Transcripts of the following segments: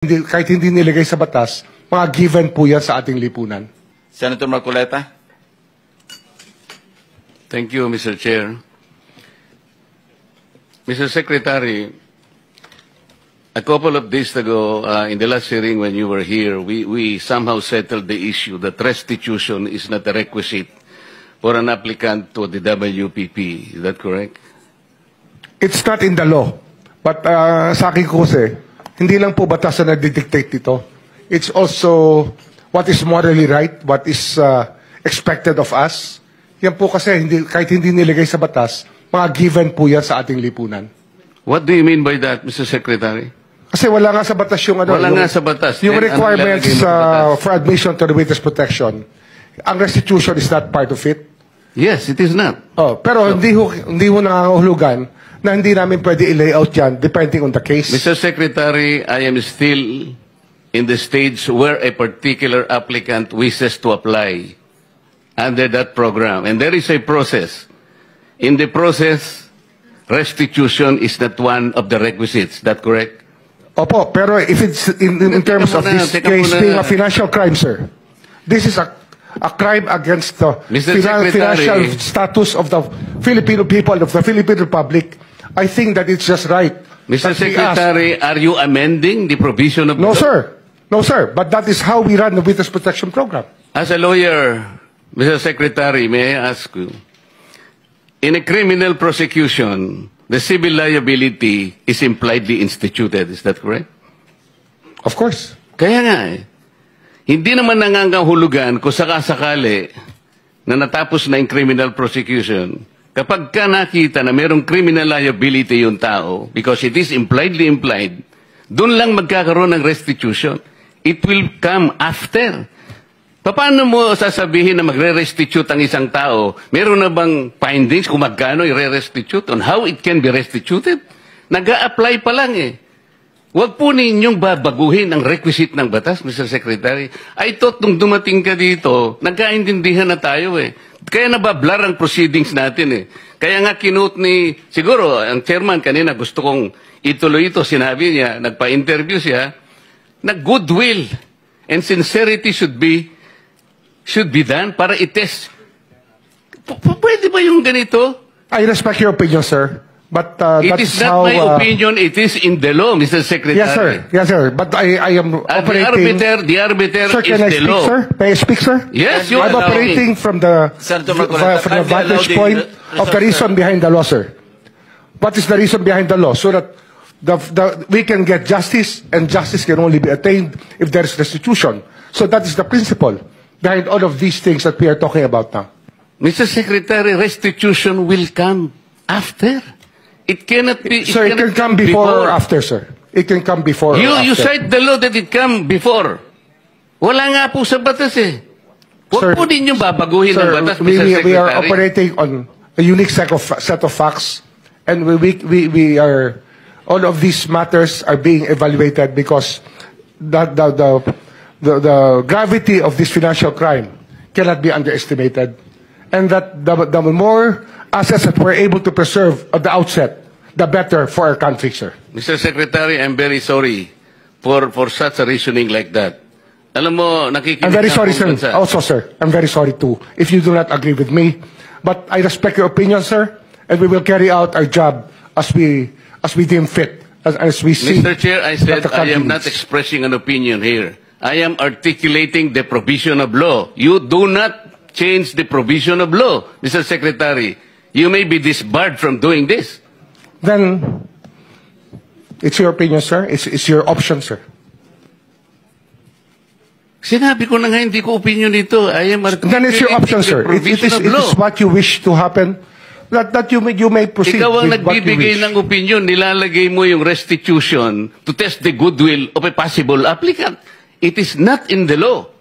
kahit hindi nilagay sa batas, mga given po yan sa ating lipunan. Senator Marcoleta. Thank you, Mr. Chair. Mr. Secretary, a couple of days ago, in the last hearing when you were here, we somehow settled the issue that restitution is not a requisite for an applicant to the WPP. Is that correct? It's not in the law. But sa akin ko kasi, hindi lang po batas na nagdidictate dito. It's also what is morally right, what is expected of us. Yan po kasi, kahit hindi nilagay sa batas, mga given po yan sa ating lipunan. What do you mean by that, Mr. Secretary? Kasi wala nga sa batas yung ano. Wala nga sa batas. Yung Then, requirements for admission to the witness protection. Ang restitution is not part of it. Yes, it is not. Oh, pero hindi ho nangangahulugan na hindi namin pwede i-layout yan depending on the case. Mr. Secretary, I am still in the stage where a particular applicant wishes to apply under that program. And there is a process. In the process, restitution is not one of the requisites. Is that correct? Opo, pero if it's in terms of this case being a financial crime, sir, this is a crime against the financial status of the Filipino people, of the Philippine Republic. I think that it's just right. Mr. Secretary, are you amending the provision of the No, law? sir. No, sir. But that is how we run the witness protection program. As a lawyer, Mr. Secretary, may I ask you, in a criminal prosecution, the civil liability is impliedly instituted. Is that correct? Of course. Kaya nga eh. Hindi naman nangangahulugan kung sakasakali na natapos na yung criminal prosecution. Kapag ka nakita na mayroong criminal liability yung tao, because it is impliedly implied, doon lang magkakaroon ng restitution. It will come after. Paano mo sasabihin na magre-restitute ang isang tao? Meron na bang findings kung magkano i-restitute on how it can be restituted? Nag-a-apply pa lang eh. Huwag po ninyong babaguhin ang requisite ng batas, Mr. Secretary. I thought nung dumating ka dito, nagkaintindihan na tayo eh. Kaya nabablar ang proceedings natin eh. Kaya nga kinut ni, siguro, ang chairman kanina gusto kong ituloy ito, sinabi niya, nagpa-interview siya, na goodwill and sincerity should be done para i-test. Pwede ba yung ganito? I respect your opinion, sir. But it is not my opinion, it is in the law, Mr. Secretary. Yes, sir. Yes, sir. But I am operating... The arbiter sir, is the law. Sir? May I speak, sir? Yes, you are I'm operating from the vantage point of the reason behind the law, sir. What is the reason behind the law? So that we can get justice, and justice can only be attained if there is restitution. So that is the principle behind all of these things that we are talking about now. Mr. Secretary, restitution will come after. It cannot be... Sir, it can come before or after, sir. It can come before or after. You cite the law that it come before. Wala nga po sa batas eh. Huwag po din yung babaguhin ng batas, Mr. Secretary. We are operating on a unique set of facts, and we are... All of these matters are being evaluated because the gravity of this financial crime cannot be underestimated. And that the more assets that we're able to preserve at the outset, the better for our country, sir. Mr. Secretary, I'm very sorry for such a reasoning like that. Alam mo, nakikinig I'm very sorry, sir. Also, sir, I'm very sorry too, if you do not agree with me. But I respect your opinion, sir, and we will carry out our job as we deem fit, as we see. Mr. Chair, I said I am not expressing an opinion here. I am articulating the provision of law. You do not change the provision of law, Mr. Secretary. You may be disbarred from doing this. Then, it's your opinion, sir. It's your option, sir. Sinabi ko na nga hindi ko opinion ito. I am articulating then it's your option, sir. the provision of law. It is what you wish to happen. That you may proceed. Ikaw ang with what you nagbibigay wish. ng opinion, nilalagay mo yung restitution to test the goodwill of a possible applicant. It is not in the law.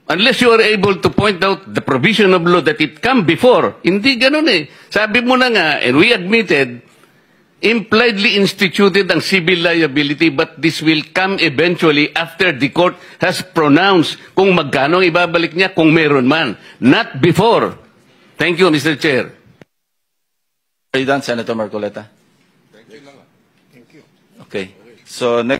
Unless you are able to point out the provision of law that it come before. Hindi ganun eh. Sabi mo na nga, and we admitted, impliedly instituted ang civil liability, but this will come eventually after the court has pronounced kung magkano ang ibabalik niya, kung meron man. Not before. Thank you, Mr. Chair. Are you done, Senator Marcoleta? Thank you. Okay. So next.